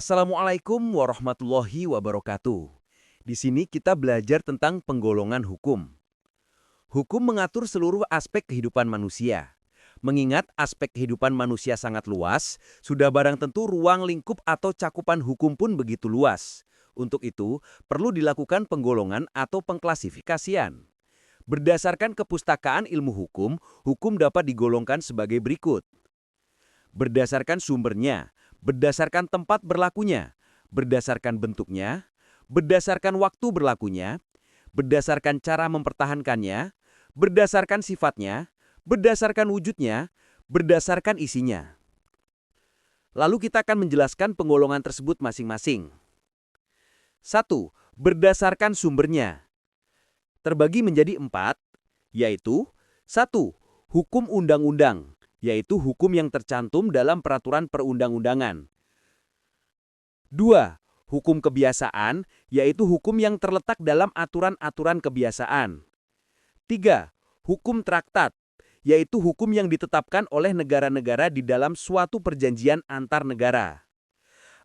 Assalamualaikum warahmatullahi wabarakatuh. Di sini kita belajar tentang penggolongan hukum. Hukum mengatur seluruh aspek kehidupan manusia. Mengingat aspek kehidupan manusia sangat luas, sudah barang tentu ruang lingkup atau cakupan hukum pun begitu luas. Untuk itu, perlu dilakukan penggolongan atau pengklasifikasian. Berdasarkan kepustakaan ilmu hukum, hukum dapat digolongkan sebagai berikut. Berdasarkan sumbernya, berdasarkan tempat berlakunya, berdasarkan bentuknya, berdasarkan waktu berlakunya, berdasarkan cara mempertahankannya, berdasarkan sifatnya, berdasarkan wujudnya, berdasarkan isinya. Lalu kita akan menjelaskan penggolongan tersebut masing-masing. 1. Berdasarkan sumbernya. Terbagi menjadi 4, yaitu 1. Hukum undang-undang, yaitu hukum yang tercantum dalam peraturan perundang-undangan. 2. Hukum kebiasaan, yaitu hukum yang terletak dalam aturan-aturan kebiasaan. 3. Hukum traktat, yaitu hukum yang ditetapkan oleh negara-negara di dalam suatu perjanjian antar negara.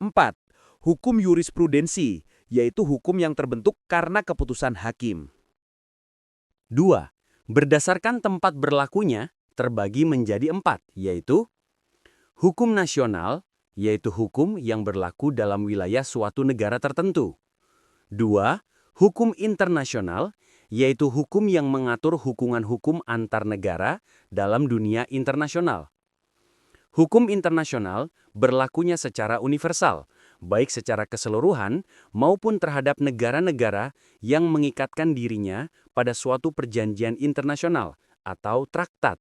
4. Hukum jurisprudensi, yaitu hukum yang terbentuk karena keputusan hakim. 2. Berdasarkan tempat berlakunya, terbagi menjadi 4, yaitu hukum nasional, yaitu hukum yang berlaku dalam wilayah suatu negara tertentu. 2. Hukum internasional, yaitu hukum yang mengatur hubungan hukum antar negara dalam dunia internasional. Hukum internasional berlakunya secara universal, baik secara keseluruhan maupun terhadap negara-negara yang mengikatkan dirinya pada suatu perjanjian internasional atau traktat.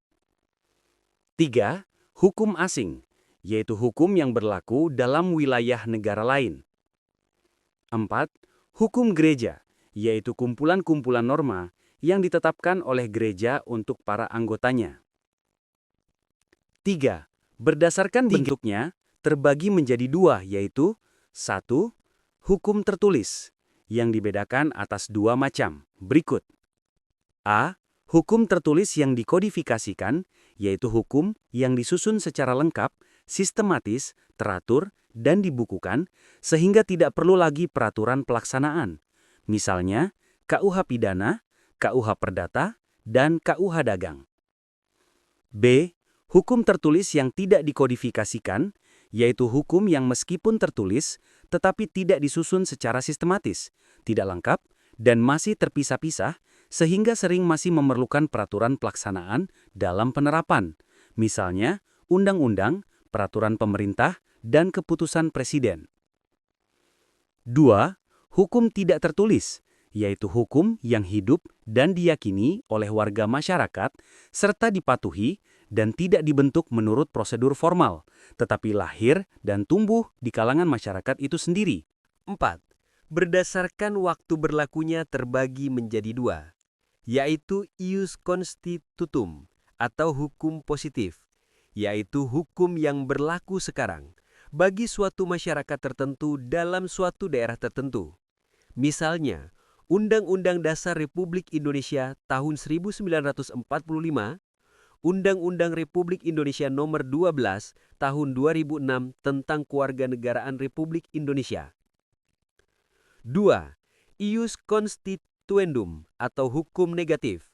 3. Hukum asing, yaitu hukum yang berlaku dalam wilayah negara lain. 4. Hukum gereja, yaitu kumpulan-kumpulan norma yang ditetapkan oleh gereja untuk para anggotanya. 3. Berdasarkan bentuknya, terbagi menjadi 2, yaitu 1. Hukum tertulis, yang dibedakan atas 2 macam, berikut. A. Hukum tertulis yang dikodifikasikan, yaitu hukum yang disusun secara lengkap, sistematis, teratur, dan dibukukan, sehingga tidak perlu lagi peraturan pelaksanaan. Misalnya, KUH Pidana, KUH Perdata, dan KUH Dagang. B. Hukum tertulis yang tidak dikodifikasikan, yaitu hukum yang meskipun tertulis, tetapi tidak disusun secara sistematis, tidak lengkap, dan masih terpisah-pisah, sehingga sering masih memerlukan peraturan pelaksanaan dalam penerapan, misalnya undang-undang, peraturan pemerintah, dan keputusan presiden. 2. Hukum tidak tertulis, yaitu hukum yang hidup dan diyakini oleh warga masyarakat, serta dipatuhi dan tidak dibentuk menurut prosedur formal, tetapi lahir dan tumbuh di kalangan masyarakat itu sendiri. 4. Berdasarkan waktu berlakunya terbagi menjadi 2, yaitu ius constitutum atau hukum positif, yaitu hukum yang berlaku sekarang bagi suatu masyarakat tertentu dalam suatu daerah tertentu. Misalnya, Undang-Undang Dasar Republik Indonesia tahun 1945, Undang-Undang Republik Indonesia Nomor 12 tahun 2006 tentang Kewarganegaraan Republik Indonesia. 2. Ius constituendum atau hukum negatif,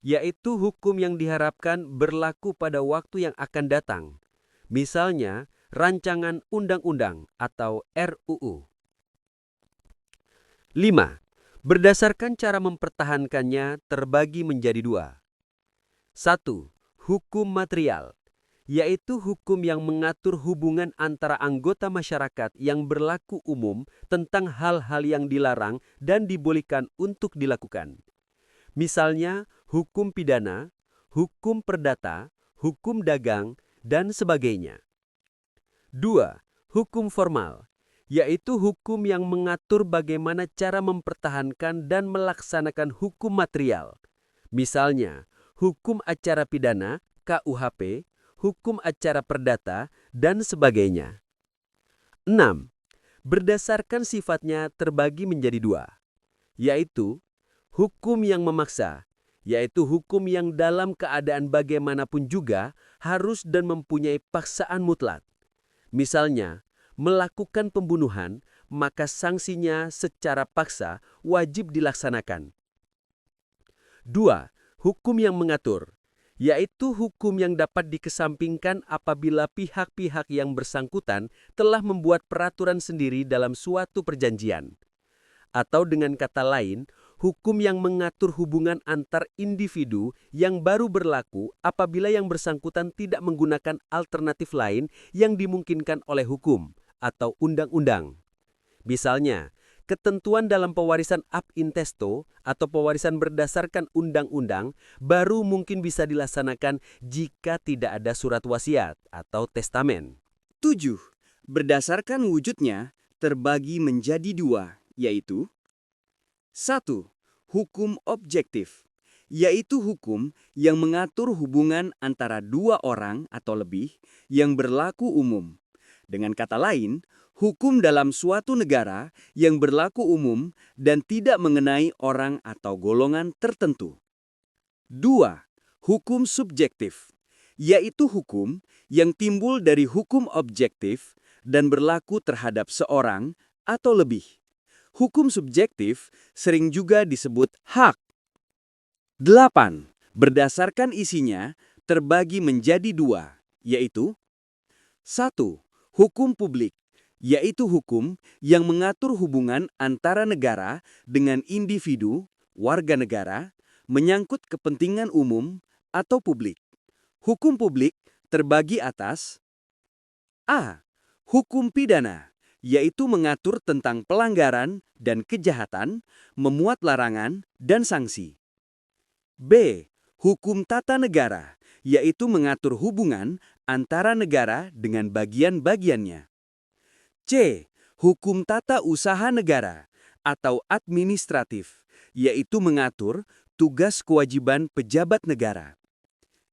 yaitu hukum yang diharapkan berlaku pada waktu yang akan datang. Misalnya, rancangan undang-undang atau RUU. 5. Berdasarkan cara mempertahankannya terbagi menjadi 2. 1. Hukum material, yaitu hukum yang mengatur hubungan antara anggota masyarakat yang berlaku umum tentang hal-hal yang dilarang dan dibolehkan untuk dilakukan. Misalnya, hukum pidana, hukum perdata, hukum dagang, dan sebagainya. 2. Hukum formal, yaitu hukum yang mengatur bagaimana cara mempertahankan dan melaksanakan hukum material. Misalnya, hukum acara pidana, KUHP, hukum acara perdata, dan sebagainya. 6. Berdasarkan sifatnya terbagi menjadi 2, yaitu hukum yang memaksa, yaitu hukum yang dalam keadaan bagaimanapun juga harus dan mempunyai paksaan mutlak. Misalnya, melakukan pembunuhan, maka sanksinya secara paksa wajib dilaksanakan. 2. Hukum yang mengatur, yaitu hukum yang dapat dikesampingkan apabila pihak-pihak yang bersangkutan telah membuat peraturan sendiri dalam suatu perjanjian. Atau dengan kata lain, hukum yang mengatur hubungan antar individu yang baru berlaku apabila yang bersangkutan tidak menggunakan alternatif lain yang dimungkinkan oleh hukum atau undang-undang. Misalnya, ketentuan dalam pewarisan ab intesto atau pewarisan berdasarkan undang-undang baru mungkin bisa dilaksanakan jika tidak ada surat wasiat atau testamen. 7. Berdasarkan wujudnya terbagi menjadi dua, yaitu 1. Hukum objektif, yaitu hukum yang mengatur hubungan antara dua orang atau lebih yang berlaku umum. Dengan kata lain, hukum dalam suatu negara yang berlaku umum dan tidak mengenai orang atau golongan tertentu. 2. Hukum subjektif, yaitu hukum yang timbul dari hukum objektif dan berlaku terhadap seorang atau lebih. Hukum subjektif sering juga disebut hak. 8. Berdasarkan isinya terbagi menjadi dua, yaitu 1. Hukum publik, yaitu hukum yang mengatur hubungan antara negara dengan individu, warga negara, menyangkut kepentingan umum atau publik. Hukum publik terbagi atas A. Hukum pidana, yaitu mengatur tentang pelanggaran dan kejahatan, memuat larangan dan sanksi. B. Hukum tata negara, yaitu mengatur hubungan antara negara dengan bagian-bagiannya. C. Hukum tata usaha negara atau administratif, yaitu mengatur tugas kewajiban pejabat negara.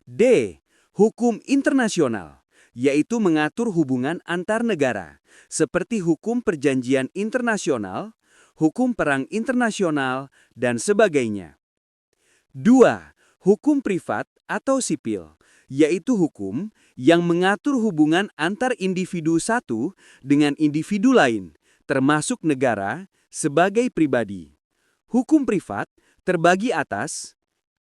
D. Hukum internasional, yaitu mengatur hubungan antar negara, seperti hukum perjanjian internasional, hukum perang internasional, dan sebagainya. 2. Hukum privat atau sipil, yaitu hukum yang mengatur hubungan antar individu satu dengan individu lain, termasuk negara, sebagai pribadi. Hukum privat terbagi atas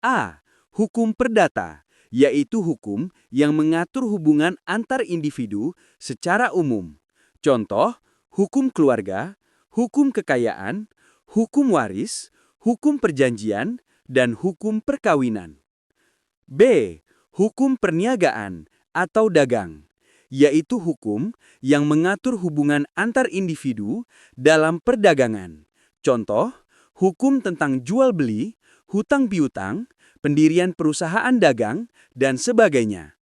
A. Hukum perdata, yaitu hukum yang mengatur hubungan antar individu secara umum. Contoh, hukum keluarga, hukum kekayaan, hukum waris, hukum perjanjian, dan hukum perkawinan. B. Hukum perniagaan atau dagang, yaitu hukum yang mengatur hubungan antar individu dalam perdagangan. Contoh, hukum tentang jual-beli, hutang piutang, pendirian perusahaan dagang, dan sebagainya.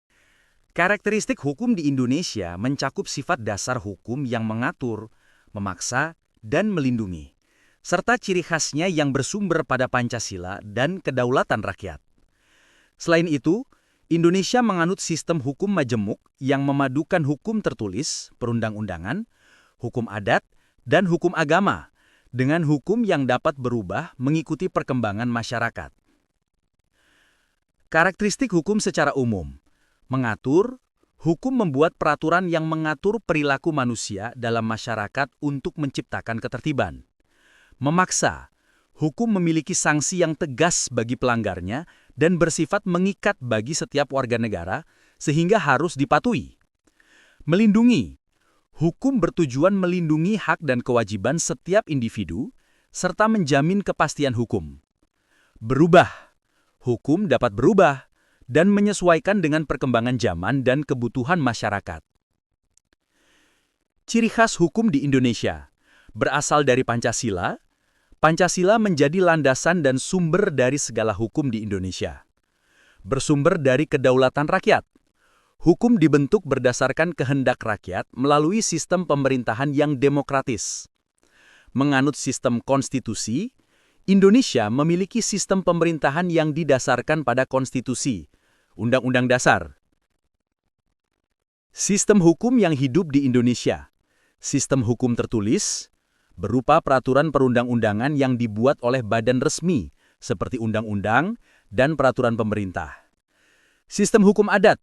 Karakteristik hukum di Indonesia mencakup sifat dasar hukum yang mengatur, memaksa, dan melindungi, serta ciri khasnya yang bersumber pada Pancasila dan kedaulatan rakyat. Selain itu, Indonesia menganut sistem hukum majemuk yang memadukan hukum tertulis, perundang-undangan, hukum adat, dan hukum agama, dengan hukum yang dapat berubah mengikuti perkembangan masyarakat. Karakteristik hukum secara umum mengatur, hukum membuat peraturan yang mengatur perilaku manusia dalam masyarakat untuk menciptakan ketertiban. Memaksa, hukum memiliki sanksi yang tegas bagi pelanggarnya dan bersifat mengikat bagi setiap warga negara sehingga harus dipatuhi. Melindungi, hukum bertujuan melindungi hak dan kewajiban setiap individu serta menjamin kepastian hukum. Berubah, hukum dapat berubah dan menyesuaikan dengan perkembangan zaman dan kebutuhan masyarakat. Ciri khas hukum di Indonesia berasal dari Pancasila. Pancasila menjadi landasan dan sumber dari segala hukum di Indonesia. Bersumber dari kedaulatan rakyat. Hukum dibentuk berdasarkan kehendak rakyat melalui sistem pemerintahan yang demokratis. Menganut sistem konstitusi, Indonesia memiliki sistem pemerintahan yang didasarkan pada konstitusi, Undang-Undang Dasar. Sistem hukum yang hidup di Indonesia. Sistem hukum tertulis berupa peraturan perundang-undangan yang dibuat oleh badan resmi seperti undang-undang dan peraturan pemerintah. Sistem hukum adat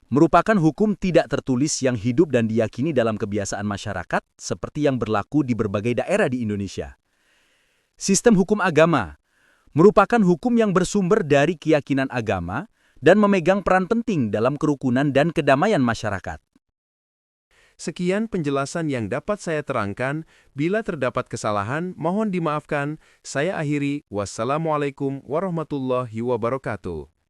merupakan hukum tidak tertulis yang hidup dan diyakini dalam kebiasaan masyarakat seperti yang berlaku di berbagai daerah di Indonesia. Sistem hukum agama merupakan hukum yang bersumber dari keyakinan agama dan memegang peran penting dalam kerukunan dan kedamaian masyarakat. Sekian penjelasan yang dapat saya terangkan. Bila terdapat kesalahan, mohon dimaafkan. Saya akhiri. Wassalamualaikum warahmatullahi wabarakatuh.